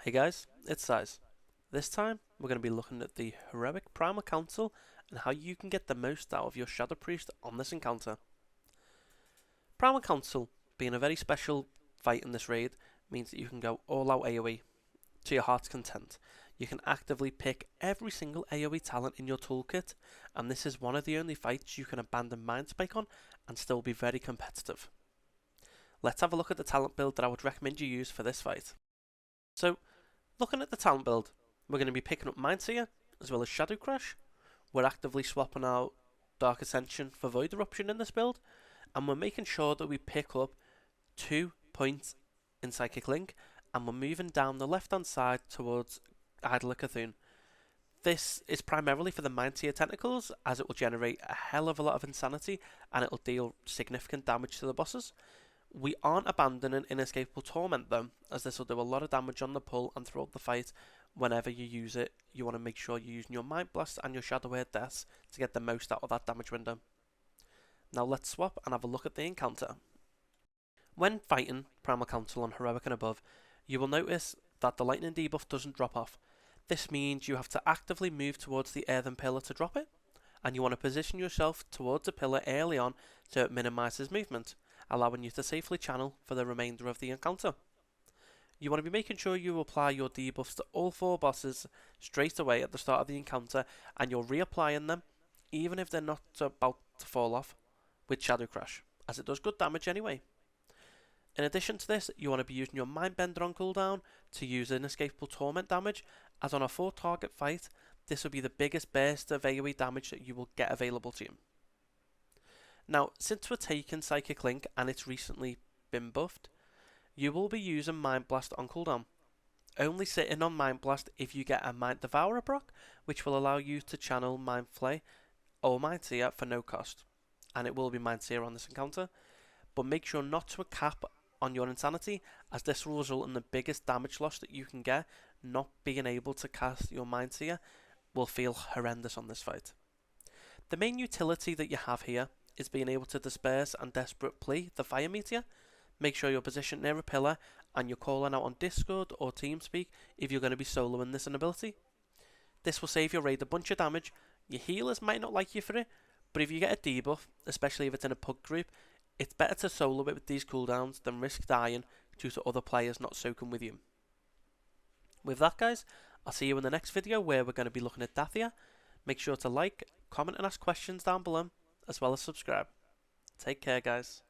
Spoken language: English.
Hey guys, it's Size. This time we're going to be looking at the Heroic Primal Council and how you can get the most out of your Shadow Priest on this encounter. Primal Council, being a very special fight in this raid, means that you can go all out AoE to your heart's content. You can actively pick every single AoE talent in your toolkit, and this is one of the only fights you can abandon Mind Spike on and still be very competitive. Let's have a look at the talent build that I would recommend you use for this fight. So, looking at the talent build, we're going to be picking up Mindseer as well as Shadow Crash. We're actively swapping out Dark Ascension for Void Eruption in this build, and we're making sure that we pick up 2 points in Psychic Link, and we're moving down the left hand side towards Idler Cthulhu. This is primarily for the Mindseer tentacles, as it will generate a hell of a lot of insanity and it will deal significant damage to the bosses. We aren't abandoning Inescapable Torment though, as this will do a lot of damage on the pull and throughout the fight. Whenever you use it, you want to make sure you're using your Mind Blast and your Shadow Word Deaths to get the most out of that damage window. Now let's swap and have a look at the encounter. When fighting Primal Council on Heroic and above, you will notice that the Lightning debuff doesn't drop off. This means you have to actively move towards the Earthen Pillar to drop it, and you want to position yourself towards the pillar early on so it minimises movement, allowing you to safely channel for the remainder of the encounter. You want to be making sure you apply your debuffs to all 4 bosses straight away at the start of the encounter, and you're reapplying them even if they're not about to fall off with Shadow Crash, as it does good damage anyway. In addition to this, you want to be using your Mindbender on cooldown to use Inescapable Torment damage, as on a 4 target fight, this will be the biggest burst of AoE damage that you will get available to you. Now, since we're taking Psychic Link and it's recently been buffed, you will be using Mind Blast on cooldown. Only sitting on Mind Blast if you get a Mind Devourer proc, which will allow you to channel Mind Flay or Mindseer for no cost. And it will be Mindseer on this encounter. But make sure not to cap on your Insanity, as this will result in the biggest damage loss that you can get. Not being able to cast your Mindseer will feel horrendous on this fight. The main utility that you have here is being able to disperse and desperate play the Fire Meteor. Make sure you're positioned near a pillar and you're calling out on Discord or TeamSpeak if you're going to be soloing this ability. This will save your raid a bunch of damage. Your healers might not like you for it, but if you get a debuff, especially if it's in a pug group, it's better to solo it with these cooldowns than risk dying due to other players not soaking with you. With that guys, I'll see you in the next video where we're going to be looking at Dathia. Make sure to like, comment and ask questions down below, as well as subscribe. Take care guys.